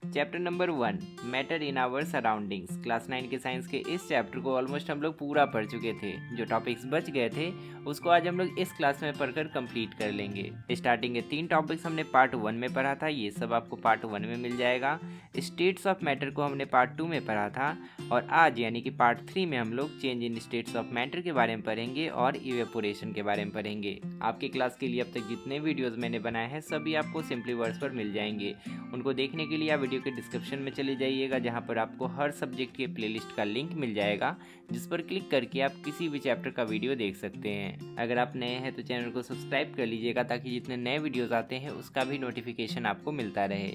Chapter number 1 matter in our surroundings. Class 9 के science के इस चैप्टर को ऑलमोस्ट हम लोग पूरा पढ़ चुके थे। जो टॉपिक्स बच गए थे उसको आज हम लोग इस क्लास में पढ़कर कंप्लीट कर लेंगे। स्टार्टिंग के 3 टॉपिक्स हमने पार्ट 1 में पढ़ा था, ये सब आपको पार्ट 1 में मिल जाएगा। स्टेट्स ऑफ मैटर को हमने पार्ट 2 में पढ़ा था और आज यानी कि पार्ट 3 में हम लोग change in states of matter के बारे में पढ़ेंगे और इवेपोरेशन के बारे में पढ़ेंगे। आपके क्लास के लिए अब तक जितने वीडियोस मैंने बनाए हैं सभी आपको सिंपली वर्ड्स पर मिल जाएंगे। उनको देखने के लिए आप वीडियो के डिस्क्रिप्शन में चले जाइएगा, जहां पर आपको हर सब्जेक्ट के प्लेलिस्ट का लिंक मिल जाएगा, जिस पर क्लिक करके आप किसी भी चैप्टर का वीडियो देख सकते हैं। अगर आप नए हैं तो चैनल को सब्सक्राइब कर लीजिएगा ताकि जितने नए वीडियोस आते हैं उसका भी नोटिफिकेशन आपको मिलता रहे।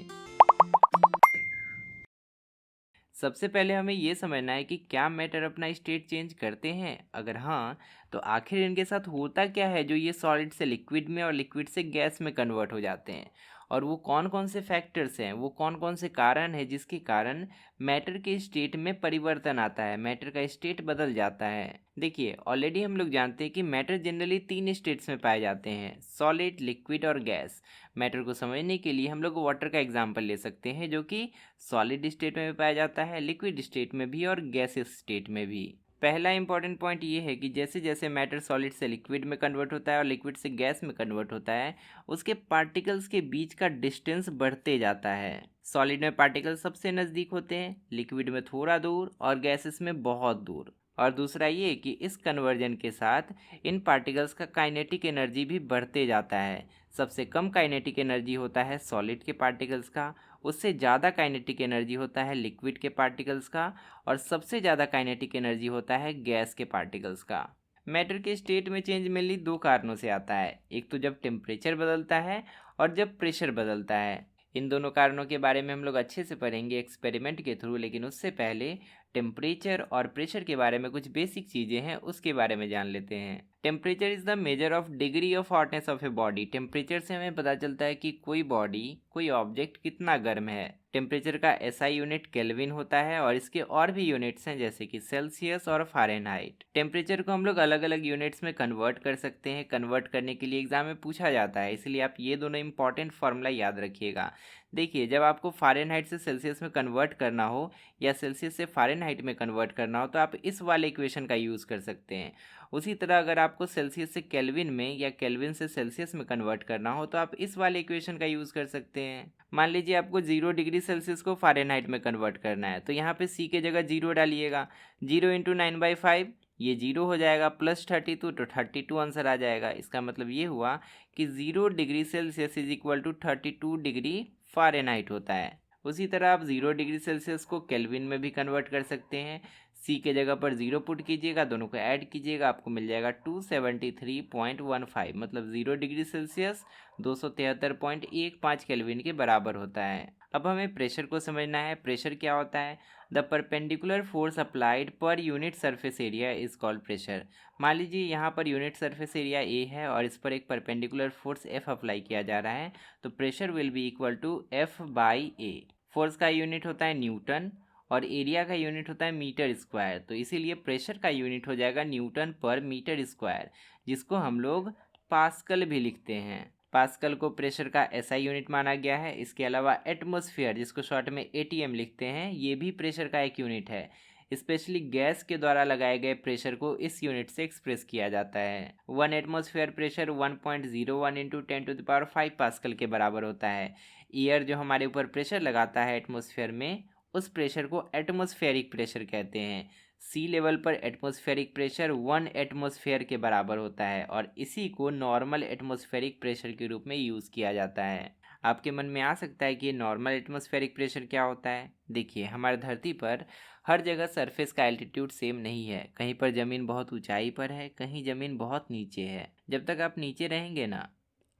सबसे पहले हमें ये समझना है कि क्या मैटर अपना स्टेट चेंज करते हैं। अगर हाँ तो आखिर इनके साथ होता क्या है जो ये सॉलिड से लिक्विड में और लिक्विड से गैस में कन्वर्ट हो जाते हैं, और वो कौन कौन से फैक्टर्स हैं, वो कौन कौन से कारण हैं जिसके कारण मैटर के स्टेट में परिवर्तन आता है, मैटर का स्टेट बदल जाता है। देखिए ऑलरेडी हम लोग जानते हैं कि मैटर जनरली 3 स्टेट्स में पाए जाते हैं, सॉलिड, लिक्विड और गैस। मैटर को समझने के लिए हम लोग वाटर का एग्जाम्पल ले सकते हैं जो कि सॉलिड स्टेट में भी पाया जाता है, लिक्विड स्टेट में भी और गैसेस स्टेट में भी। पहला इंपॉर्टेंट पॉइंट ये है कि जैसे जैसे मैटर सॉलिड से लिक्विड में कन्वर्ट होता है और लिक्विड से गैस में कन्वर्ट होता है, उसके पार्टिकल्स के बीच का डिस्टेंस बढ़ते जाता है। सॉलिड में पार्टिकल सबसे नज़दीक होते हैं, लिक्विड में थोड़ा दूर और गैसेस में बहुत दूर। और दूसरा ये कि इस कन्वर्जन के साथ इन पार्टिकल्स का काइनेटिक एनर्जी भी बढ़ते जाता है। सबसे कम काइनेटिक एनर्जी होता है सॉलिड के पार्टिकल्स का, उससे ज़्यादा काइनेटिक एनर्जी होता है लिक्विड के पार्टिकल्स का, और सबसे ज़्यादा काइनेटिक एनर्जी होता है गैस के पार्टिकल्स का। मैटर के स्टेट में चेंज मेनली 2 कारणों से आता है, एक तो जब टेम्परेचर बदलता है और जब प्रेशर बदलता है। इन दोनों कारणों के बारे में हम लोग अच्छे से पढ़ेंगे एक्सपेरिमेंट के थ्रू, लेकिन उससे पहले टेम्परेचर और प्रेशर के बारे में कुछ बेसिक चीज़ें हैं उसके बारे में जान लेते हैं। Temperature is the measure of degree of hotness of a body. Temperature से हमें पता चलता है कि कोई बॉडी, कोई ऑब्जेक्ट कितना गर्म है। टेम्परेचर का एसआई यूनिट केल्विन होता है और इसके और भी यूनिट्स हैं जैसे कि सेल्सियस और फ़ारेनहाइट। टेम्परेचर को हम लोग अलग अलग यूनिट्स में कन्वर्ट कर सकते हैं, कन्वर्ट करने के लिए एग्जाम में पूछा जाता है, इसलिए आप ये दोनों इंपॉर्टेंट फार्मूला याद रखिएगा। देखिए जब आपको फ़ारेनहाइट से सेल्सियस में कन्वर्ट करना हो या सेल्सियस से फ़ारेनहाइट में कन्वर्ट करना हो तो आप इस वाले इक्वेशन का यूज़ कर सकते हैं। उसी तरह अगर आपको सेल्सियस से केल्विन में या केल्विन से सेल्सियस में कन्वर्ट करना हो तो आप इस वाले इक्वेशन का यूज़ कर सकते हैं। मान लीजिए आपको 0 डिग्री सेल्सियस को फ़ारेनहाइट में कन्वर्ट करना है, तो यहाँ पे सी के जगह 0 डालिएगा। 0 इंटू 9/5 ये 0 हो जाएगा, प्लस 32 तो 32 आंसर आ जाएगा। इसका मतलब ये हुआ कि 0 degree Celsius is equal to 32 degree Fahrenheit होता है। उसी तरह आप 0 डिग्री सेल्सियस को केल्विन में भी कन्वर्ट कर सकते हैं। सी के जगह पर 0 पुट कीजिएगा, दोनों को ऐड कीजिएगा, आपको मिल जाएगा 273.15, मतलब 0 डिग्री सेल्सियस 273.15 केल्विन के बराबर होता है। अब हमें प्रेशर को समझना है। प्रेशर क्या होता है? The perpendicular force applied per unit surface area is called pressure. मान लीजिए यहाँ per unit surface area A है और इस पर एक परपेंडिकुलर फोर्स एफ अप्लाई किया जा रहा है, तो pressure will be equal to F by A. Force का यूनिट होता है न्यूटन और एरिया का यूनिट होता है मीटर स्क्वायर, तो इसीलिए प्रेशर का यूनिट हो जाएगा न्यूटन पर मीटर स्क्वायर, जिसको हम लोग पास्कल भी लिखते हैं। पास्कल को प्रेशर का एसआई यूनिट माना गया है। इसके अलावा एटमॉस्फेयर, जिसको शॉर्ट में एटीएम लिखते हैं, ये भी प्रेशर का एक यूनिट है। स्पेशली गैस के द्वारा लगाए गए प्रेशर को इस यूनिट से एक्सप्रेस किया जाता है। 1 एटमॉस्फेयर प्रेशर 1.01 इंटू 10⁵ पास्कल के बराबर होता है। एयर जो हमारे ऊपर प्रेशर लगाता है एटमॉस्फेयर में, उस प्रेशर को एटमॉस्फेरिक प्रेशर कहते हैं। सी लेवल पर एटमॉस्फेरिक प्रेशर 1 एटमॉस्फेयर के बराबर होता है और इसी को नॉर्मल एटमॉस्फेरिक प्रेशर के रूप में यूज़ किया जाता है। आपके मन में आ सकता है कि ये नॉर्मल एटमॉस्फेरिक प्रेशर क्या होता है। देखिए हमारी धरती पर हर जगह सरफेस का एल्टीट्यूड सेम नहीं है। कहीं पर ज़मीन बहुत ऊंचाई पर है, कहीं ज़मीन बहुत नीचे है। जब तक आप नीचे रहेंगे ना,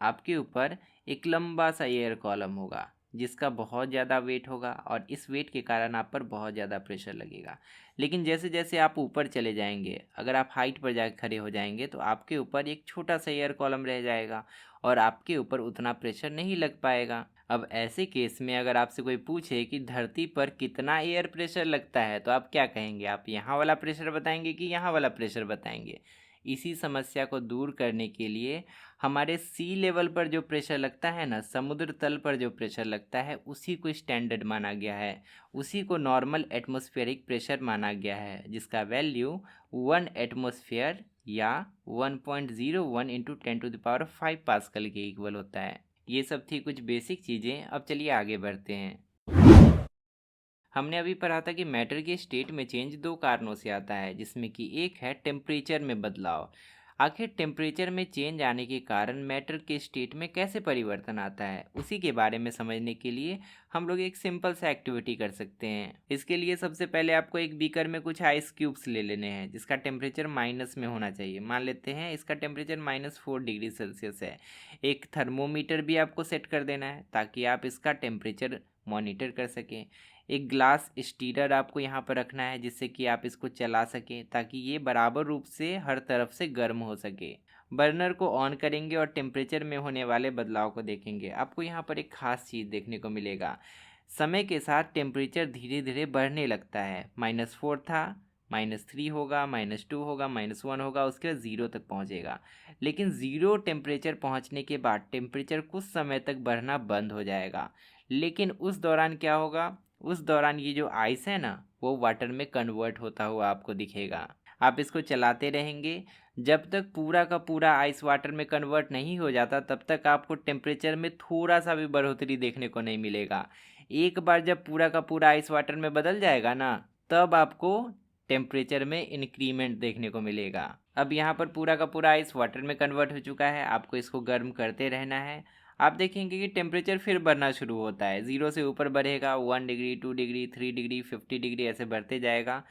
आपके ऊपर एक लंबा सा एयर कॉलम होगा जिसका बहुत ज़्यादा वेट होगा और इस वेट के कारण आप पर बहुत ज़्यादा प्रेशर लगेगा। लेकिन जैसे जैसे आप ऊपर चले जाएंगे, अगर आप हाइट पर जाकर खड़े हो जाएंगे तो आपके ऊपर एक छोटा सा एयर कॉलम रह जाएगा और आपके ऊपर उतना प्रेशर नहीं लग पाएगा। अब ऐसे केस में अगर आपसे कोई पूछे कि धरती पर कितना एयर प्रेशर लगता है तो आप क्या कहेंगे? आप यहाँ वाला प्रेशर बताएंगे कि यहाँ वाला प्रेशर बताएंगे? इसी समस्या को दूर करने के लिए हमारे सी लेवल पर जो प्रेशर लगता है ना, समुद्र तल पर जो प्रेशर लगता है, उसी को स्टैंडर्ड माना गया है, उसी को नॉर्मल एटमॉस्फेरिक प्रेशर माना गया है, जिसका वैल्यू 1 एटमॉस्फेयर या 1.01 इंटू 10⁵ पास्कल के इक्वल होता है। ये सब थी कुछ बेसिक चीज़ें। अब चलिए आगे बढ़ते हैं। हमने अभी पढ़ा था कि मैटर के स्टेट में चेंज दो कारणों से आता है, जिसमें कि एक है टेम्परेचर में बदलाव। आखिर टेम्परेचर में चेंज आने के कारण मैटर के स्टेट में कैसे परिवर्तन आता है, उसी के बारे में समझने के लिए हम लोग एक सिंपल सा एक्टिविटी कर सकते हैं। इसके लिए सबसे पहले आपको एक बीकर में कुछ आइस क्यूब्स ले लेने हैं, जिसका टेम्परेचर माइनस में होना चाहिए। मान लेते हैं इसका टेम्परेचर -4 डिग्री सेल्सियस है। एक थर्मोमीटर भी आपको सेट कर देना है ताकि आप इसका टेम्परेचर मॉनिटर कर सकें। एक ग्लास स्टीरर आपको यहाँ पर रखना है, जिससे कि आप इसको चला सकें ताकि ये बराबर रूप से हर तरफ से गर्म हो सके। बर्नर को ऑन करेंगे और टेम्परेचर में होने वाले बदलाव को देखेंगे। आपको यहाँ पर एक खास चीज़ देखने को मिलेगा। समय के साथ टेम्परेचर धीरे धीरे बढ़ने लगता है। -4 था, -3 होगा, -2 होगा, -1 होगा, उसके बाद 0 तक पहुँचेगा। लेकिन 0 टेम्परेचर पहुँचने के बाद टेम्परेचर कुछ समय तक बढ़ना बंद हो जाएगा। लेकिन उस दौरान क्या होगा, उस दौरान ये जो आइस है ना, वो वाटर में कन्वर्ट होता हुआ आपको दिखेगा। आप इसको चलाते रहेंगे। जब तक पूरा का पूरा आइस वाटर में कन्वर्ट नहीं हो जाता, तब तक आपको टेम्परेचर में थोड़ा सा भी बढ़ोतरी देखने को नहीं मिलेगा। एक बार जब पूरा का पूरा आइस वाटर में बदल जाएगा ना, तब आपको टेम्परेचर में इंक्रीमेंट देखने को मिलेगा। अब यहाँ पर पूरा का पूरा आइस वाटर में कन्वर्ट हो चुका है। आपको इसको गर्म करते रहना है। आप देखेंगे कि टेम्परेचर फिर बढ़ना शुरू होता है। 0 से ऊपर बढ़ेगा, 1 डिग्री, 2 डिग्री, 3 डिग्री, 50 डिग्री, ऐसे बढ़ते जाएगा।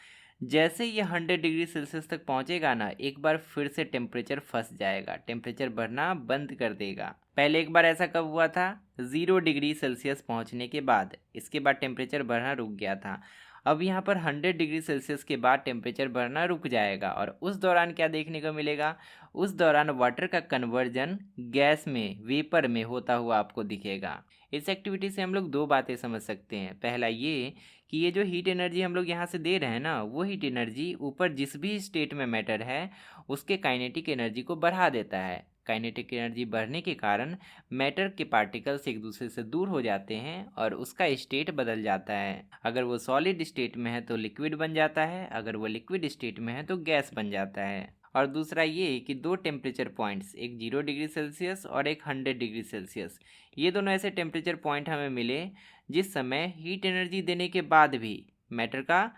जैसे ये 100 डिग्री सेल्सियस तक पहुंचेगा ना, एक बार फिर से टेम्परेचर फंस जाएगा, टेम्परेचर बढ़ना बंद कर देगा। पहले एक बार ऐसा कब हुआ था? 0 डिग्री सेल्सियस पहुंचने के बाद। इसके बाद टेम्परेचर बढ़ना रुक गया था। अब यहाँ पर 100 डिग्री सेल्सियस के बाद टेम्परेचर बढ़ना रुक जाएगा, और उस दौरान क्या देखने को मिलेगा? उस दौरान वाटर का कन्वर्जन गैस में, वेपर में होता हुआ आपको दिखेगा। इस एक्टिविटी से हम लोग दो बातें समझ सकते हैं। पहला ये कि ये जो हीट एनर्जी हम लोग यहाँ से दे रहे हैं ना, वो हीट एनर्जी ऊपर जिस भी स्टेट में मैटर है उसके काइनेटिक एनर्जी को बढ़ा देता है। काइनेटिक एनर्जी बढ़ने के कारण मैटर के पार्टिकल्स एक दूसरे से दूर हो जाते हैं और उसका स्टेट बदल जाता है। अगर वो सॉलिड स्टेट में है तो लिक्विड बन जाता है, अगर वो लिक्विड स्टेट में है तो गैस बन जाता है। और दूसरा ये कि दो टेम्परेचर पॉइंट्स, एक 0 डिग्री सेल्सियस और एक 100 डिग्री सेल्सियस, ये दोनों ऐसे टेम्परेचर पॉइंट हमें मिले जिस समय हीट एनर्जी देने के बाद भी मैटर का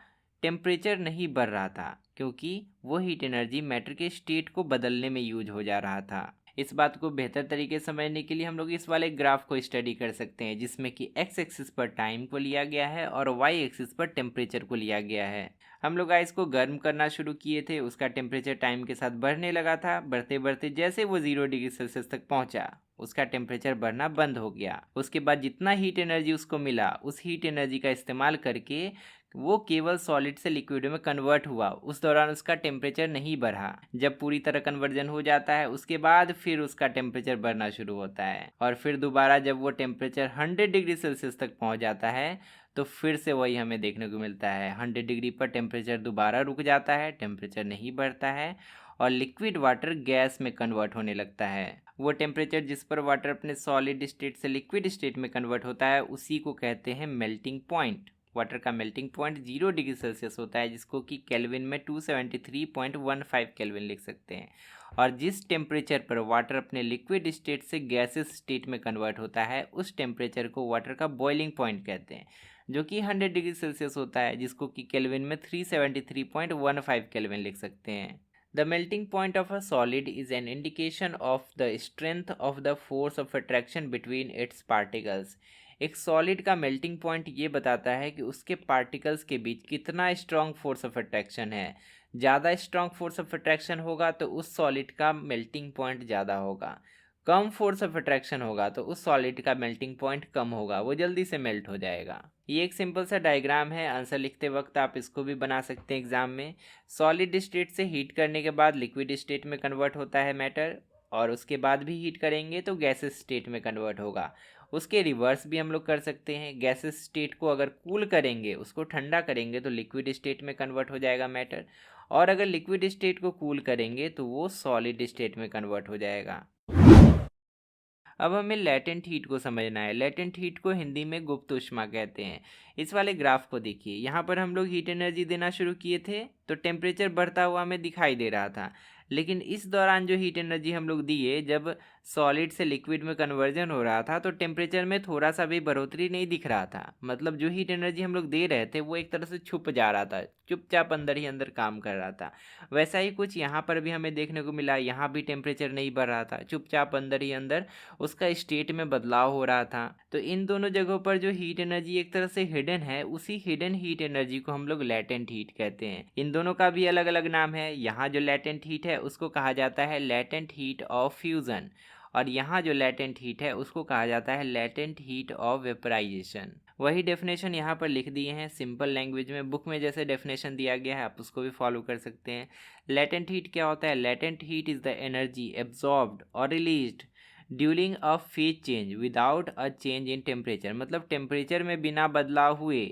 टेम्परेचर नहीं बढ़ रहा था, क्योंकि वो हीट एनर्जी मैटर के स्टेट को बदलने में यूज हो जा रहा था। इस बात को बेहतर तरीके से समझने के लिए हम लोग इस वाले ग्राफ को स्टडी कर सकते हैं, जिसमें कि एक्स एक्सिस पर टाइम को लिया गया है और वाई एक्सिस पर टेम्परेचर को लिया गया है। हम लोग आइस को गर्म करना शुरू किए थे, उसका टेम्परेचर टाइम के साथ बढ़ने लगा था। बढ़ते बढ़ते जैसे वो 0 डिग्री सेल्सियस तक पहुंचा, उसका टेम्परेचर बढ़ना बंद हो गया। उसके बाद जितना हीट एनर्जी उसको मिला, उस हीट एनर्जी का इस्तेमाल करके वो केवल सॉलिड से लिक्विड में कन्वर्ट हुआ। उस दौरान उसका टेम्परेचर नहीं बढ़ा। जब पूरी तरह कन्वर्जन हो जाता है, उसके बाद फिर उसका टेम्परेचर बढ़ना शुरू होता है, और फिर दोबारा जब वो टेम्परेचर 100 डिग्री सेल्सियस तक पहुंच जाता है, तो फिर से वही हमें देखने को मिलता है। 100 डिग्री पर टेम्परेचर दोबारा रुक जाता है, टेम्परेचर नहीं बढ़ता है, और लिक्विड वाटर गैस में कन्वर्ट होने लगता है। वो टेम्परेचर जिस पर वाटर अपने सॉलिड स्टेट से लिक्विड स्टेट में कन्वर्ट होता है, उसी को कहते हैं मेल्टिंग पॉइंट। वाटर का मेल्टिंग पॉइंट 0 डिग्री सेल्सियस होता है, जिसको कि केल्विन में 273.15 केल्विन लिख सकते हैं। और जिस टेम्परेचर पर वाटर अपने लिक्विड स्टेट से गैसेस स्टेट में कन्वर्ट होता है, उस टेम्परेचर को वाटर का बॉइलिंग पॉइंट कहते हैं, जो कि 100 डिग्री सेल्सियस होता है, जिसको कि केल्विन में 373.15 केल्विन लिख सकते हैं। The melting point of a solid is an indication of the strength of the force of attraction between its particles. एक सॉलिड का मेल्टिंग पॉइंट ये बताता है कि उसके पार्टिकल्स के बीच कितना स्ट्रॉन्ग फोर्स ऑफ अट्रैक्शन है। ज़्यादा स्ट्रॉन्ग फोर्स ऑफ अट्रैक्शन होगा तो उस सॉलिड का मेल्टिंग पॉइंट ज़्यादा होगा। कम फोर्स ऑफ अट्रैक्शन होगा तो उस सॉलिड का मेल्टिंग पॉइंट कम होगा, वो जल्दी से मेल्ट हो जाएगा। ये एक सिंपल सा डायग्राम है। आंसर लिखते वक्त आप इसको भी बना सकते हैं एग्जाम में। सॉलिड स्टेट से हीट करने के बाद लिक्विड स्टेट में कन्वर्ट होता है मैटर, और उसके बाद भी हीट करेंगे तो गैसेस स्टेट में कन्वर्ट होगा। उसके रिवर्स भी हम लोग कर सकते हैं। गैसेस स्टेट को अगर कूल करेंगे, उसको ठंडा करेंगे, तो लिक्विड स्टेट में कन्वर्ट हो जाएगा मैटर, और अगर लिक्विड स्टेट को कूल करेंगे तो वो सॉलिड स्टेट में कन्वर्ट हो जाएगा। अब हमें लेटेंट हीट को समझना है। लेटेंट हीट को हिंदी में गुप्त ऊष्मा कहते हैं। इस वाले ग्राफ को देखिए, यहाँ पर हम लोग हीट एनर्जी देना शुरू किए थे तो टेम्परेचर बढ़ता हुआ हमें दिखाई दे रहा था, लेकिन इस दौरान जो हीट एनर्जी हम लोग दिए, जब सॉलिड से लिक्विड में कन्वर्जन हो रहा था तो टेम्परेचर में थोड़ा सा भी बढ़ोतरी नहीं दिख रहा था। मतलब जो हीट एनर्जी हम लोग दे रहे थे वो एक तरह से छुप जा रहा था, चुपचाप अंदर ही अंदर काम कर रहा था। वैसा ही कुछ यहाँ पर भी हमें देखने को मिला। यहाँ भी टेम्परेचर नहीं बढ़ रहा था, चुपचाप अंदर ही अंदर उसका स्टेट में बदलाव हो रहा था। तो इन दोनों जगहों पर जो हीट एनर्जी एक तरह से हिडन है, उसी हिडन हीट एनर्जी को हम लोग लेटेंट हीट कहते हैं। इन दोनों का भी अलग अलग नाम है। यहाँ जो लेटेंट हीट है उसको कहा जाता है लेटेंट हीट ऑफ फ्यूजन, और यहाँ जो लेटेंट हीट है उसको कहा जाता है लेटेंट हीट ऑफ वेपराइजेशन। वही डेफिनेशन यहाँ पर लिख दिए हैं सिंपल लैंग्वेज में, बुक में जैसे डेफिनेशन दिया गया है आप उसको भी फॉलो कर सकते हैं। लेटेंट हीट क्या होता है? Latent heat is the energy absorbed और released during a phase change without a change in temperature. मतलब टेम्परेचर में बिना बदलाव हुए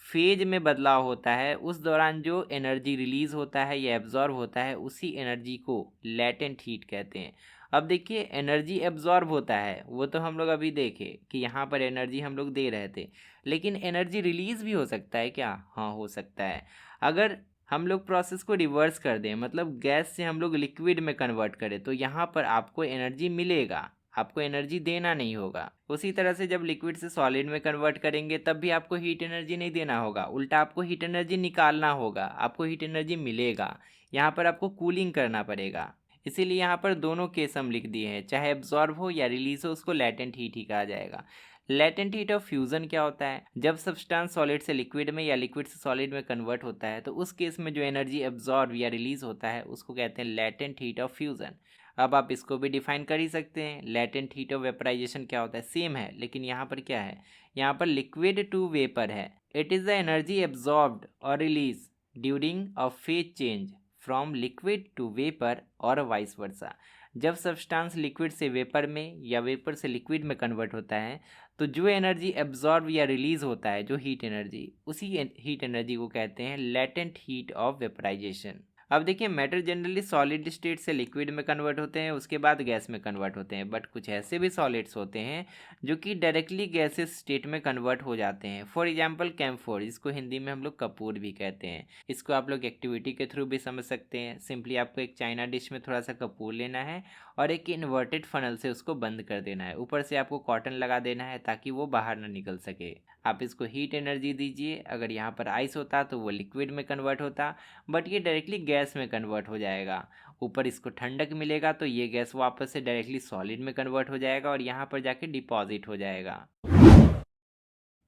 फेज में बदलाव होता है, उस दौरान जो एनर्जी रिलीज होता है या एब्जॉर्ब होता है, उसी एनर्जी को लेटेंट हीट कहते हैं। अब देखिए, एनर्जी एब्जॉर्ब होता है वो तो हम लोग अभी देखे कि यहाँ पर एनर्जी हम लोग दे रहे थे, लेकिन एनर्जी रिलीज भी हो सकता है क्या? हाँ, हो सकता है। अगर हम लोग प्रोसेस को रिवर्स कर दें, मतलब गैस से हम लोग लिक्विड में कन्वर्ट करें, तो यहाँ पर आपको एनर्जी मिलेगा, आपको एनर्जी देना नहीं होगा। उसी तरह से जब लिक्विड से सॉलिड में कन्वर्ट करेंगे तब भी आपको हीट एनर्जी नहीं देना होगा, उल्टा आपको हीट एनर्जी निकालना होगा, आपको हीट एनर्जी मिलेगा। यहाँ पर आपको कूलिंग करना पड़ेगा। इसीलिए यहाँ पर दोनों केस हम लिख दिए हैं, चाहे एब्जॉर्ब हो या रिलीज हो, उसको लेटेंट हीट ही कहा जाएगा। लेटेंट हीट ऑफ फ्यूजन क्या होता है? जब सब्सटेंस सॉलिड से लिक्विड में या लिक्विड से सॉलिड में कन्वर्ट होता है तो उस केस में जो एनर्जी एब्जॉर्ब या रिलीज होता है उसको कहते हैं लेटेंट हीट ऑफ फ्यूजन। अब आप इसको भी डिफाइन कर ही सकते हैं। लेटेंट हीट ऑफ वेपराइजेशन क्या होता है? सेम है, लेकिन यहाँ पर क्या है? यहाँ पर लिक्विड टू वेपर है। It is the energy absorbed और release during a phase change from liquid to vapour और वाइस वर्सा। जब सब्सटेंस लिक्विड से वेपर में या वेपर से लिक्विड में कन्वर्ट होता है तो जो एनर्जी एब्जॉर्ब या रिलीज होता है, जो हीट एनर्जी, उसी हीट एनर्जी को कहते हैं लेटेंट हीट ऑफ वेपराइजेशन। अब देखिए, मैटर जनरली सॉलिड स्टेट से लिक्विड में कन्वर्ट होते हैं, उसके बाद गैस में कन्वर्ट होते हैं, बट कुछ ऐसे भी सॉलिड्स होते हैं जो कि डायरेक्टली गैसेस स्टेट में कन्वर्ट हो जाते हैं। फॉर एग्जांपल कैम्फोर, जिसको हिंदी में हम लोग कपूर भी कहते हैं। इसको आप लोग एक्टिविटी के थ्रू भी समझ सकते हैं। सिंपली आपको एक चाइना डिश में थोड़ा सा कपूर लेना है और एक इन्वर्टेड फनल से उसको बंद कर देना है, ऊपर से आपको कॉटन लगा देना है ताकि वो बाहर ना निकल सके। आप इसको हीट एनर्जी दीजिए, अगर यहाँ पर आइस होता तो वो लिक्विड में कन्वर्ट होता, बट ये डायरेक्टली गैस में कन्वर्ट हो जाएगा। ऊपर इसको ठंडक मिलेगा तो ये गैस वापस से डायरेक्टली सॉलिड में कन्वर्ट हो जाएगा और यहाँ पर जाके डिपॉजिट हो जाएगा।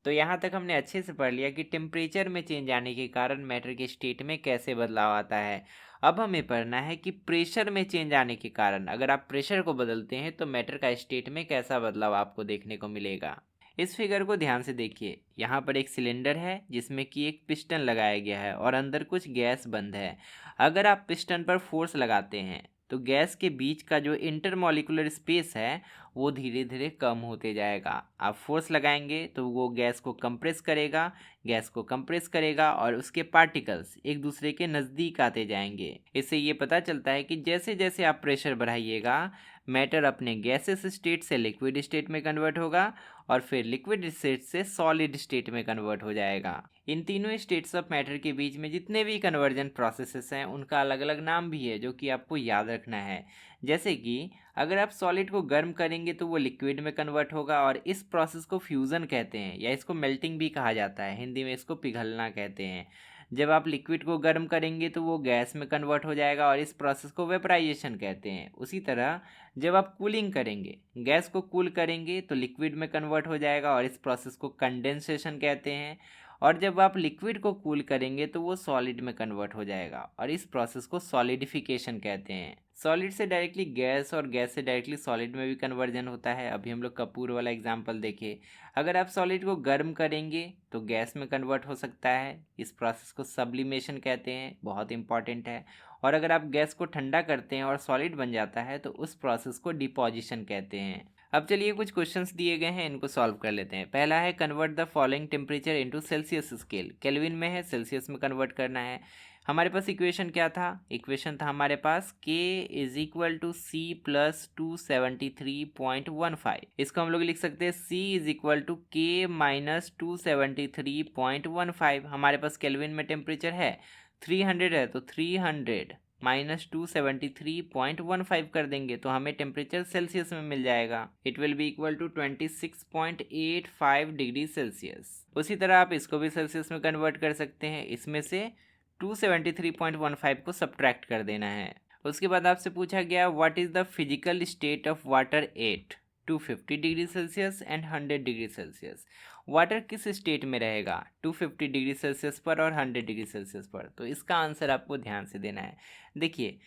तो यहाँ तक हमने अच्छे से पढ़ लिया कि टेम्परेचर में चेंज आने के कारण मैटर के स्टेट में कैसे बदलाव आता है। अब हमें पढ़ना है कि प्रेशर में चेंज आने के कारण, अगर आप प्रेशर को बदलते हैं तो मैटर का स्टेट में कैसा बदलाव आपको देखने को मिलेगा। इस फिगर को ध्यान से देखिए। यहाँ पर एक सिलेंडर है जिसमें कि एक पिस्टन लगाया गया है और अंदर कुछ गैस बंद है। अगर आप पिस्टन पर फोर्स लगाते हैं तो गैस के बीच का जो इंटरमॉलिक्यूलर स्पेस है वो धीरे धीरे कम होते जाएगा। आप फोर्स लगाएंगे तो वो गैस को कंप्रेस करेगा, गैस को कंप्रेस करेगा और उसके पार्टिकल्स एक दूसरे के नज़दीक आते जाएंगे। इससे ये पता चलता है कि जैसे जैसे आप प्रेशर बढ़ाइएगा, मैटर अपने गैसेस स्टेट से लिक्विड स्टेट में कन्वर्ट होगा और फिर लिक्विड स्टेट से सॉलिड स्टेट में कन्वर्ट हो जाएगा। इन तीनों स्टेट्स ऑफ मैटर के बीच में जितने भी कन्वर्जन प्रोसेसेस हैं उनका अलग अलग नाम भी है जो कि आपको याद रखना है। जैसे कि अगर आप सॉलिड को गर्म करेंगे तो वो लिक्विड में कन्वर्ट होगा और इस प्रोसेस को फ्यूज़न कहते हैं, या इसको मेल्टिंग भी कहा जाता है, हिंदी में इसको पिघलना कहते हैं। जब आप लिक्विड को गर्म करेंगे तो वो गैस में कन्वर्ट हो जाएगा और इस प्रोसेस को वेपराइजेशन कहते हैं। उसी तरह जब आप कूलिंग करेंगे, गैस को कूल करेंगे तो लिक्विड में कन्वर्ट हो जाएगा और इस प्रोसेस को कंडेंसेशन कहते हैं। और जब आप लिक्विड को कूल करेंगे तो वो सॉलिड में कन्वर्ट हो जाएगा और इस प्रोसेस को सॉलिडिफिकेशन कहते हैं। सॉलिड से डायरेक्टली गैस और गैस से डायरेक्टली सॉलिड में भी कन्वर्जन होता है। अभी हम लोग कपूर वाला एग्जांपल देखे। अगर आप सॉलिड को गर्म करेंगे तो गैस में कन्वर्ट हो सकता है, इस प्रोसेस को सब्लिमेशन कहते हैं, बहुत इंपॉर्टेंट है। और अगर आप गैस को ठंडा करते हैं और सॉलिड बन जाता है तो उस प्रोसेस को डिपोजिशन कहते हैं। अब चलिए कुछ क्वेश्चंस दिए गए हैं, इनको सॉल्व कर लेते हैं। पहला है convert the following temperature into Celsius scale. Kelvin में है, सेल्सियस में कन्वर्ट करना है। हमारे पास इक्वेशन क्या था? इक्वेशन था हमारे पास k is equal to C plus 273.15। इसको हम लोग लिख सकते हैं c is equal to k minus 273.15। हमारे पास केल्विन में टेम्परेचर है 300 है, तो 300 माइनस 273.15 कर देंगे तो हमें टेम्परेचर सेल्सियस में मिल जाएगा। It will be equal to 26.85 degree Celsius. उसी तरह आप इसको भी सेल्सियस में कन्वर्ट कर सकते हैं। इसमें से 273.15 को सब्ट्रैक्ट कर देना है। उसके बाद आपसे पूछा गया what is the physical state of water at 250 degree Celsius and 100 degree Celsius. Water किस स्टेट में रहेगा 250 डिग्री सेल्सियस पर और 100 डिग्री सेल्सियस पर? तो इसका आंसर आपको ध्यान से देना है। देखिए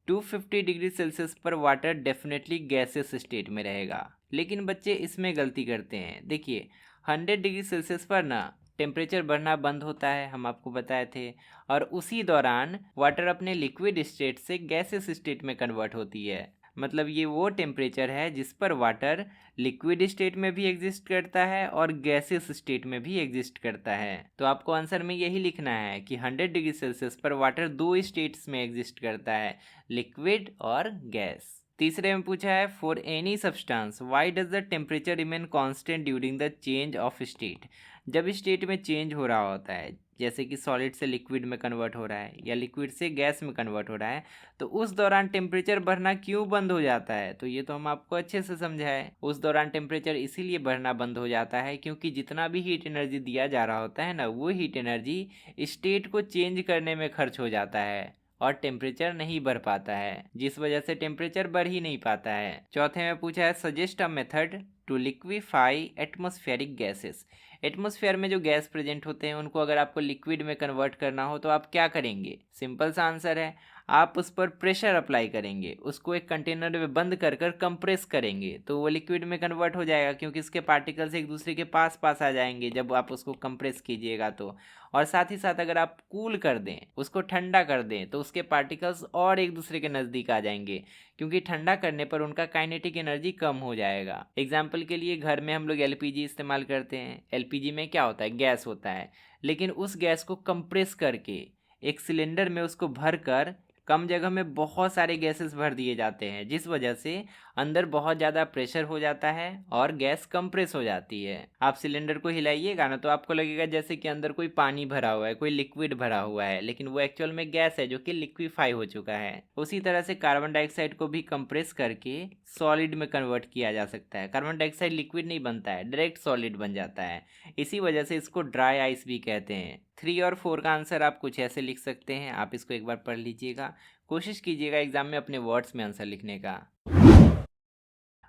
250 डिग्री सेल्सियस पर वाटर डेफिनेटली गैसेस स्टेट में रहेगा, लेकिन बच्चे इसमें गलती करते हैं। देखिए 100 डिग्री सेल्सियस पर ना टेम्परेचर बढ़ना बंद होता है, हम आपको बताए थे, और उसी दौरान वाटर अपने लिक्विड स्टेट से गैसेस स्टेट में कन्वर्ट होती है। मतलब ये वो टेम्परेचर है जिस पर वाटर लिक्विड स्टेट में भी एग्जिस्ट करता है और गैसेस स्टेट में भी एग्जिस्ट करता है। तो आपको आंसर में यही लिखना है कि 100 डिग्री सेल्सियस पर वाटर दो स्टेट्स में एग्जिस्ट करता है, लिक्विड और गैस। तीसरे में पूछा है for any substance why does the temperature remain constant during the change of state. जब स्टेट में चेंज हो रहा होता है, जैसे कि सॉलिड से लिक्विड में कन्वर्ट हो रहा है या लिक्विड से गैस में कन्वर्ट हो रहा है, तो उस दौरान टेम्परेचर बढ़ना क्यों बंद हो जाता है? तो ये तो हम आपको अच्छे से समझाए। उस दौरान टेम्परेचर इसीलिए बढ़ना बंद हो जाता है क्योंकि जितना भी हीट एनर्जी दिया जा रहा होता है ना, वो हीट एनर्जी स्टेट को चेंज करने में खर्च हो जाता है और टेम्परेचर नहीं बढ़ पाता है, जिस वजह से टेम्परेचर बढ़ ही नहीं पाता है। चौथे में पूछा है suggest a method to liquefy atmospheric gases. Atmosphere में जो गैस प्रेजेंट होते हैं उनको अगर आपको लिक्विड में कन्वर्ट करना हो तो आप क्या करेंगे? सिंपल सा आंसर है, आप उस पर प्रेशर अप्लाई करेंगे, उसको एक कंटेनर में बंद कर कर कंप्रेस करेंगे तो वो लिक्विड में कन्वर्ट हो जाएगा, क्योंकि इसके पार्टिकल्स एक दूसरे के पास पास आ जाएंगे जब आप उसको कंप्रेस कीजिएगा तो। और साथ ही साथ अगर आप कूल कर दें, उसको ठंडा कर दें, तो उसके पार्टिकल्स और एक दूसरे के नज़दीक आ जाएंगे, क्योंकि ठंडा करने पर उनका काइनेटिक एनर्जी कम हो जाएगा। एग्जाम्पल के लिए घर में हम लोग एलपीजी इस्तेमाल करते हैं। एलपीजी में क्या होता है? गैस होता है, लेकिन उस गैस को कंप्रेस करके एक सिलेंडर में उसको भर कर कम जगह में बहुत सारे गैसेस भर दिए जाते हैं, जिस वजह से अंदर बहुत ज़्यादा प्रेशर हो जाता है और गैस कंप्रेस हो जाती है। आप सिलेंडर को हिलाइएगा ना तो आपको लगेगा जैसे कि अंदर कोई पानी भरा हुआ है, कोई लिक्विड भरा हुआ है, लेकिन वो एक्चुअल में गैस है जो कि लिक्विफाई हो चुका है। उसी तरह से कार्बन डाइऑक्साइड को भी कंप्रेस करके सॉलिड में कन्वर्ट किया जा सकता है। कार्बन डाइऑक्साइड लिक्विड नहीं बनता है, डायरेक्ट सॉलिड बन जाता है। इसी वजह से इसको ड्राई आइस भी कहते हैं। 3 और 4 का आंसर आप कुछ ऐसे लिख सकते हैं। आप इसको एक बार पढ़ लीजिएगा, कोशिश कीजिएगा एग्जाम में अपने वर्ड्स में आंसर लिखने का।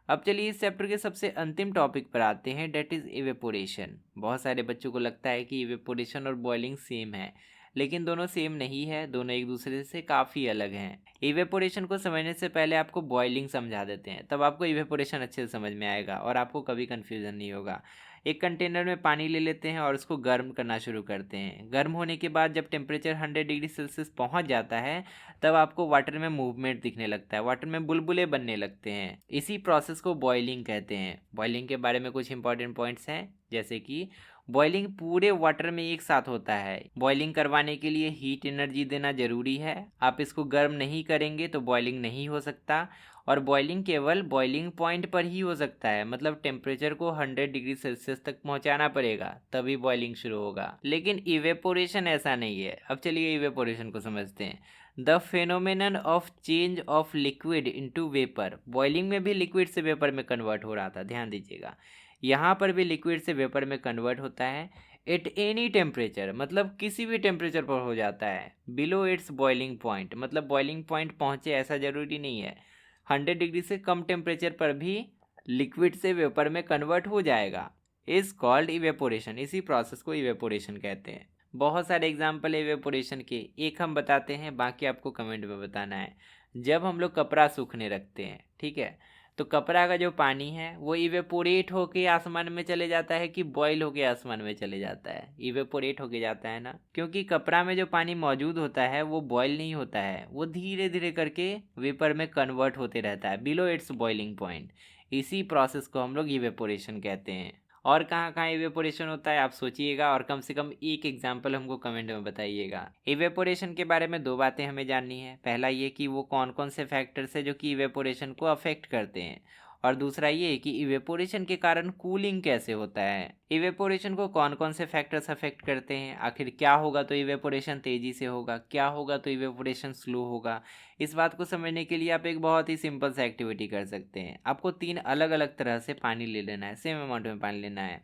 अब चलिए इस चैप्टर के सबसे अंतिम टॉपिक पर आते हैं, डेट इज़ इवेपोरेशन। बहुत सारे बच्चों को लगता है कि इवेपोरेशन और बॉइलिंग सेम है, लेकिन दोनों सेम नहीं है, दोनों एक दूसरे से काफ़ी अलग हैं। इवेपोरेशन को समझने से पहले आपको बॉइलिंग समझा देते हैं, तब आपको इवेपोरेशन अच्छे से समझ में आएगा और आपको कभी कन्फ्यूज़न नहीं होगा। एक कंटेनर में पानी ले लेते हैं और उसको गर्म करना शुरू करते हैं। गर्म होने के बाद जब टेम्परेचर 100 डिग्री सेल्सियस पहुंच जाता है तब आपको वाटर में मूवमेंट दिखने लगता है, वाटर में बुलबुले बनने लगते हैं। इसी प्रोसेस को बॉइलिंग कहते हैं। बॉइलिंग के बारे में कुछ इंपॉर्टेंट पॉइंट्स हैं, जैसे कि बॉइलिंग पूरे वाटर में एक साथ होता है। बॉइलिंग करवाने के लिए हीट एनर्जी देना जरूरी है। आप इसको गर्म नहीं करेंगे तो बॉइलिंग नहीं हो सकता, और बॉइलिंग केवल बॉइलिंग पॉइंट पर ही हो सकता है, मतलब टेम्परेचर को 100 डिग्री सेल्सियस तक पहुंचाना पड़ेगा तभी बॉइलिंग शुरू होगा। लेकिन इवेपोरेशन ऐसा नहीं है। अब चलिए इवेपोरेशन को समझते हैं। The phenomenon of change of liquid into vapour. Boiling में भी लिक्विड से वेपर में कन्वर्ट हो रहा था, ध्यान दीजिएगा। यहाँ पर भी लिक्विड से वेपर में कन्वर्ट होता है एट एनी टेम्परेचर, मतलब किसी भी टेम्परेचर पर हो जाता है। बिलो इट्स बॉइलिंग पॉइंट, मतलब बॉइलिंग पॉइंट पहुँचे ऐसा ज़रूरी नहीं है। 100 डिग्री से कम टेम्परेचर पर भी लिक्विड से वेपर में कन्वर्ट हो जाएगा। Is called evaporation. इसी प्रोसेस को इवेपोरेशन कहते हैं। बहुत सारे एग्जाम्पल है इवेपोरेशन के, एक हम बताते हैं, बाकी आपको कमेंट में बताना है। जब हम लोग कपड़ा सूखने रखते हैं, ठीक है, तो कपड़ा का जो पानी है वो इवेपोरेट होके आसमान में चले जाता है कि बॉईल होके आसमान में चले जाता है? इवेपोरेट होके जाता है ना, क्योंकि कपड़ा में जो पानी मौजूद होता है वो बॉईल नहीं होता है, वो धीरे धीरे करके वेपर में कन्वर्ट होते रहता है बिलो इट्स बॉइलिंग पॉइंट। इसी प्रोसेस को हम लोग इवेपोरेशन कहते हैं। और कहाँ कहाँ इवेपोरेशन होता है आप सोचिएगा, और कम से कम एक एग्जाम्पल हमको कमेंट में बताइएगा। इवेपोरेशन के बारे में दो बातें हमें जाननी है। पहला ये कि वो कौन कौन से फैक्टर्स है जो कि इवेपोरेशन को अफेक्ट करते हैं, और दूसरा ये कि इवेपोरेशन के कारण कूलिंग कैसे होता है। इवेपोरेशन को कौन कौन से फैक्टर्स अफेक्ट करते हैं, आखिर क्या होगा तो इवेपोरेशन तेजी से होगा, क्या होगा तो इवेपोरेशन स्लो होगा। इस बात को समझने के लिए आप एक बहुत ही सिंपल सा एक्टिविटी कर सकते हैं। आपको 3 अलग अलग तरह से पानी ले लेना है, सेम अमाउंट में पानी लेना है।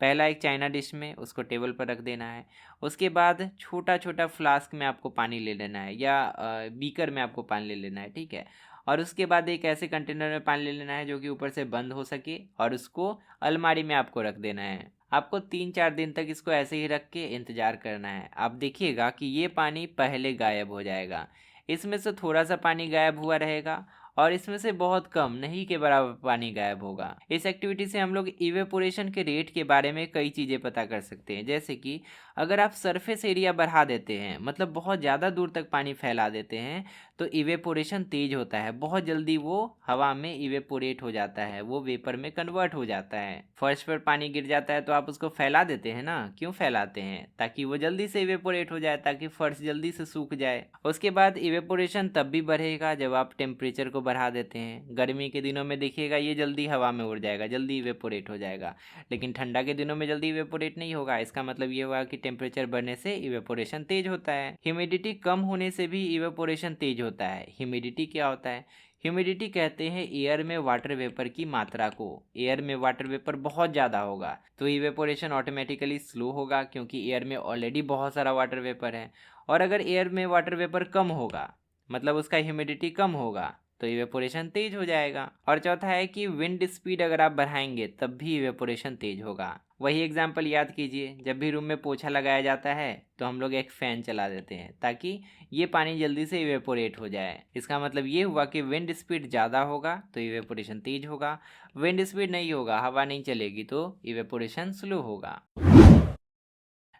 पहला एक चाइना डिश में उसको टेबल पर रख देना है। उसके बाद छोटा छोटा फ्लास्क में आपको पानी ले लेना है, या बीकर में आपको पानी ले लेना है, ठीक है। और उसके बाद एक ऐसे कंटेनर में पानी ले लेना है जो कि ऊपर से बंद हो सके, और उसको अलमारी में आपको रख देना है। आपको 3-4 दिन तक इसको ऐसे ही रख के इंतज़ार करना है। आप देखिएगा कि ये पानी पहले गायब हो जाएगा। इसमें से थोड़ा सा पानी गायब हुआ रहेगा, और इसमें से बहुत कम, नहीं के बराबर पानी गायब होगा। इस एक्टिविटी से हम लोग इवेपोरेशन के रेट के बारे में कई चीज़ें पता कर सकते हैं। जैसे कि अगर आप सरफेस एरिया बढ़ा देते हैं, मतलब बहुत ज़्यादा दूर तक पानी फैला देते हैं, तो इवेपोरेशन तेज होता है। बहुत जल्दी वो हवा में इवेपोरेट हो जाता है, वो वेपर में कन्वर्ट हो जाता है। फर्श पर पानी गिर जाता है तो आप उसको फैला देते हैं ना, क्यों फैलाते हैं? ताकि वो जल्दी से इवेपोरेट हो जाए, ताकि फर्श जल्दी से सूख जाए। उसके बाद इवेपोरेशन तब भी बढ़ेगा जब आप टेम्परेचर को बढ़ा देते हैं। गर्मी के दिनों में देखिएगा ये जल्दी हवा में उड़ जाएगा, जल्दी इवेपोरेट हो जाएगा। लेकिन ठंडा के दिनों में जल्दी इवेपोरेट नहीं होगा। इसका मतलब ये हुआ कि टेम्परेचर बढ़ने से इवेपोरेशन तेज होता है। ह्यूमिडिटी कम होने से भी इवेपोरेशन तेज होता है। ह्यूमिडिटी क्या होता है? ह्यूमिडिटी कहते हैं एयर में वाटर वेपर की मात्रा को। एयर में वाटर वेपर बहुत ज़्यादा होगा तो इवेपोरेशन ऑटोमेटिकली स्लो होगा, क्योंकि एयर में ऑलरेडी बहुत सारा वाटर वेपर है। और अगर एयर में वाटर वेपर कम होगा, मतलब उसका ह्यूमिडिटी कम होगा, तो इवेपोरेशन तेज हो जाएगा। और चौथा है कि विंड स्पीड अगर आप बढ़ाएंगे तब भी इवेपोरेशन तेज होगा। वही एग्जाम्पल याद कीजिए, जब भी रूम में पोछा लगाया जाता है तो हम लोग एक फ़ैन चला देते हैं ताकि ये पानी जल्दी से इवेपोरेट हो जाए। इसका मतलब ये हुआ कि विंड स्पीड ज़्यादा होगा तो इवेपोरेशन तेज होगा, विंड स्पीड नहीं होगा, हवा नहीं चलेगी, तो इवेपोरेशन स्लो होगा।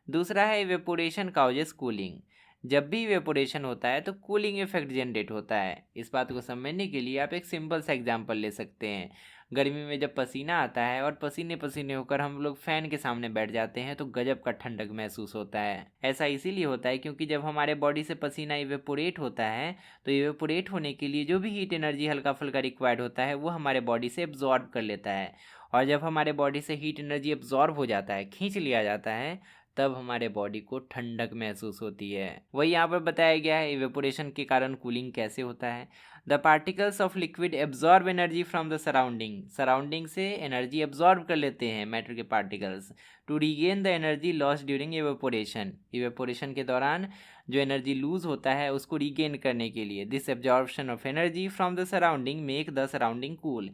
दूसरा है इवेपोरेशन कॉजेस कूलिंग। जब भी इवेपोरेशन होता है तो कूलिंग इफेक्ट जनरेट होता है। इस बात को समझने के लिए आप एक सिंपल सा एग्जांपल ले सकते हैं। गर्मी में जब पसीना आता है और पसीने पसीने होकर हम लोग फ़ैन के सामने बैठ जाते हैं तो गजब का ठंडक महसूस होता है। ऐसा इसीलिए होता है क्योंकि जब हमारे बॉडी से पसीना इवेपोरेट होता है तो इवेपोरेट होने के लिए जो भी हीट एनर्जी हल्का फुल्का रिक्वायर्ड होता है वो हमारे बॉडी से एब्जॉर्ब कर लेता है। और जब हमारे बॉडी से हीट एनर्जी एब्जॉर्ब हो जाता है, खींच लिया जाता है, तब हमारे बॉडी को ठंडक महसूस होती है। वही यहाँ पर बताया गया है इवेपोरेशन के कारण कूलिंग कैसे होता है। The particles of liquid absorb energy from the surrounding. Surrounding से एनर्जी एब्जॉर्ब कर लेते हैं मैटर के particles, to regain the energy loss during evaporation. Evaporation के दौरान जो एनर्जी लूज होता है उसको रीगेन करने के लिए। This absorption of energy from the surrounding make the surrounding cool.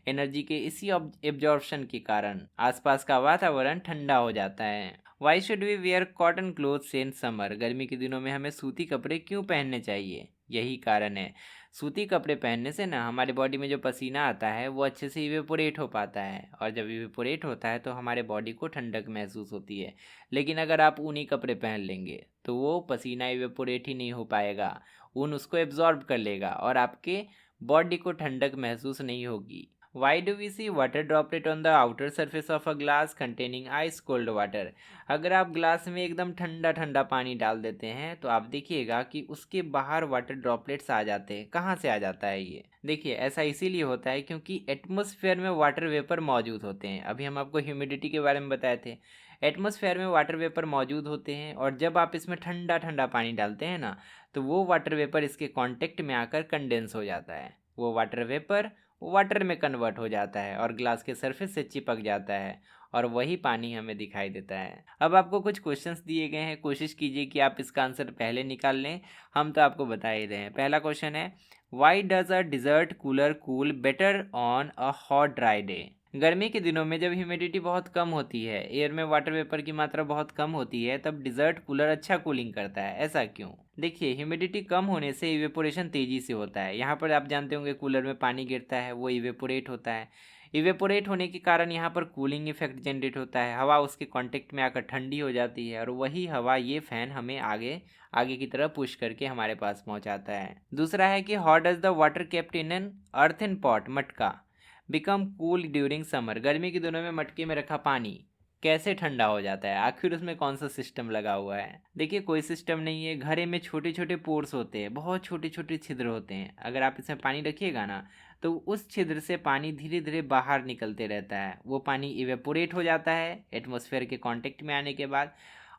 Energy के इसी एब्जॉर्प्शन के कारण आसपास का वातावरण ठंडा हो जाता है। Why should we wear cotton clothes in summer. गर्मी के दिनों में हमें सूती कपड़े क्यों पहनने चाहिए? यही कारण है। सूती कपड़े पहनने से ना हमारे बॉडी में जो पसीना आता है वो अच्छे से इवेपोरेट हो पाता है, और जब इवेपोरेट होता है तो हमारे बॉडी को ठंडक महसूस होती है। लेकिन अगर आप ऊनी कपड़े पहन लेंगे तो वो पसीना इवेपोरेट ही नहीं हो पाएगा, ऊन उसको एब्जॉर्ब कर लेगा और आपके बॉडी को ठंडक महसूस नहीं होगी। Why do we see water droplet on the outer surface of a glass containing ice cold water? अगर आप ग्लास में एकदम ठंडा ठंडा पानी डाल देते हैं तो आप देखिएगा कि उसके बाहर वाटर ड्रॉपलेट्स आ जाते हैं। कहाँ से आ जाता है ये? देखिए, ऐसा इसीलिए होता है क्योंकि एटमॉस्फेयर में वाटर वेपर मौजूद होते हैं। अभी हम आपको ह्यूमिडिटी के बारे में बताए थे। एटमॉस्फेयर में वाटर वेपर मौजूद होते हैं, और जब आप इसमें ठंडा ठंडा पानी डालते हैं ना, तो वो वाटर वेपर इसके कांटेक्ट में आकर कंडेंस हो जाता है। वो वाटर वेपर वाटर में कन्वर्ट हो जाता है और ग्लास के सरफेस से चिपक जाता है, और वही पानी हमें दिखाई देता है। अब आपको कुछ क्वेश्चंस दिए गए हैं, कोशिश कीजिए कि आप इसका आंसर पहले निकाल लें। हम तो आपको बता ही रहे हैं। पहला क्वेश्चन है, why does a desert cooler cool better on a hot dry day. गर्मी के दिनों में जब ह्यूमिडिटी बहुत कम होती है, एयर में वाटर वेपर की मात्रा बहुत कम होती है, तब डिजर्ट कूलर अच्छा कूलिंग करता है। ऐसा क्यों? देखिए, ह्यूमिडिटी कम होने से इवेपोरेशन तेजी से होता है। यहाँ पर आप जानते होंगे कूलर में पानी गिरता है, वो इवेपोरेट होता है। इवेपोरेट होने के कारण यहाँ पर कूलिंग इफेक्ट जनरेट होता है। हवा उसके कांटेक्ट में आकर ठंडी हो जाती है, और वही हवा ये फैन हमें आगे आगे की तरफ पुश करके हमारे पास पहुँचाता है। दूसरा है कि how does the water kept in an earthen pot, मटका। बिकम कूल ड्यूरिंग समर, गर्मी के दिनों में मटके में रखा पानी कैसे ठंडा हो जाता है? आखिर उसमें कौन सा सिस्टम लगा हुआ है? देखिए कोई सिस्टम नहीं है, घड़े में छोटे छोटे पोर्स होते हैं, बहुत छोटे छोटे छिद्र होते हैं। अगर आप इसमें पानी रखिएगा ना तो उस छिद्र से पानी धीरे धीरे बाहर निकलते रहता है। वो पानी इवेपोरेट हो जाता है एटमॉस्फेयर के कांटेक्ट में आने के बाद,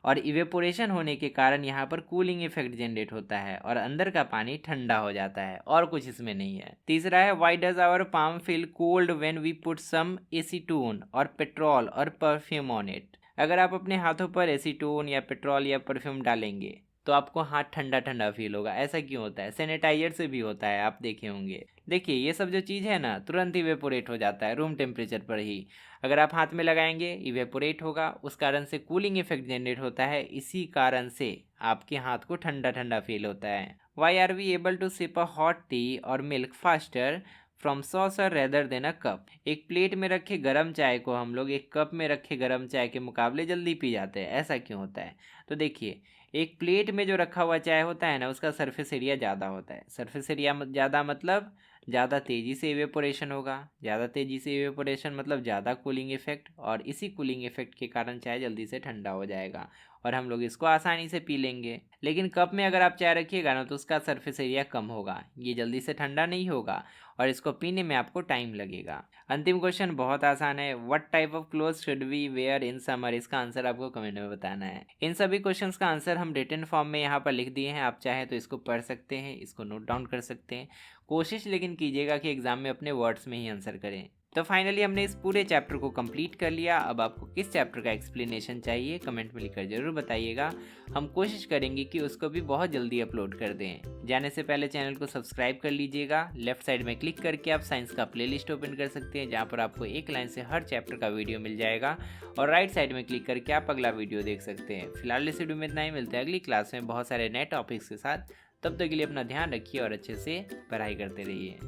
और इवेपोरेशन होने के कारण यहाँ पर कूलिंग इफेक्ट जनरेट होता है और अंदर का पानी ठंडा हो जाता है, और कुछ इसमें नहीं है। तीसरा है, why does our palm feel cold when we put some acetone और पेट्रोल और परफ्यूम ऑन इट। अगर आप अपने हाथों पर एसीटोन या पेट्रोल या परफ्यूम डालेंगे तो आपको हाथ ठंडा ठंडा फील होगा। ऐसा क्यों होता है? सैनिटाइजर से भी होता है, आप देखे होंगे। देखिए ये सब जो चीज़ है ना तुरंत इवेपोरेट हो जाता है रूम टेम्परेचर पर ही। अगर आप हाथ में लगाएंगे इवेपोरेट होगा, उस कारण से कूलिंग इफेक्ट जनरेट होता है। इसी कारण से आपके हाथ को ठंडा ठंडा फील होता है। Why are we able to sip a hot tea और milk faster from saucer rather than a cup. एक प्लेट में रखे गर्म चाय को हम लोग एक कप में रखे गर्म चाय के मुकाबले जल्दी पी जाते हैं। ऐसा क्यों होता है? तो देखिए एक प्लेट में जो रखा हुआ चाय होता है ना उसका सरफेस एरिया ज़्यादा होता है। सरफेस एरिया ज़्यादा मतलब ज़्यादा तेज़ी से इवेपोरेशन होगा। ज़्यादा तेज़ी से इवेपोरेशन मतलब ज़्यादा कूलिंग इफेक्ट, और इसी कूलिंग इफेक्ट के कारण चाय जल्दी से ठंडा हो जाएगा और हम लोग इसको आसानी से पी लेंगे। लेकिन कप में अगर आप चाय रखिएगा ना तो उसका सरफेस एरिया कम होगा, ये जल्दी से ठंडा नहीं होगा और इसको पीने में आपको टाइम लगेगा। अंतिम क्वेश्चन बहुत आसान है, what type of cloth should we wear in summer? इसका आंसर आपको कमेंट में बताना है। इन सभी क्वेश्चंस का आंसर हम रिटन फॉर्म में यहाँ पर लिख दिए हैं, आप चाहें तो इसको पढ़ सकते हैं, इसको नोट डाउन कर सकते हैं। कोशिश लेकिन कीजिएगा कि एग्जाम में अपने वर्ड्स में ही आंसर करें। तो फाइनली हमने इस पूरे चैप्टर को कंप्लीट कर लिया। अब आपको किस चैप्टर का एक्सप्लेनेशन चाहिए कमेंट में लिखकर जरूर बताइएगा। हम कोशिश करेंगे कि उसको भी बहुत जल्दी अपलोड कर दें। जाने से पहले चैनल को सब्सक्राइब कर लीजिएगा। लेफ्ट साइड में क्लिक करके आप साइंस का प्लेलिस्ट ओपन कर सकते हैं जहाँ पर आपको एक लाइन से हर चैप्टर का वीडियो मिल जाएगा, और राइट साइड में क्लिक करके आप अगला वीडियो देख सकते हैं। फिलहाल इस वीडियो में इतना ही, मिलते हैं अगली क्लास में बहुत सारे नए टॉपिक्स के साथ। तब तक के लिए अपना ध्यान रखिए और अच्छे से पढ़ाई करते रहिए।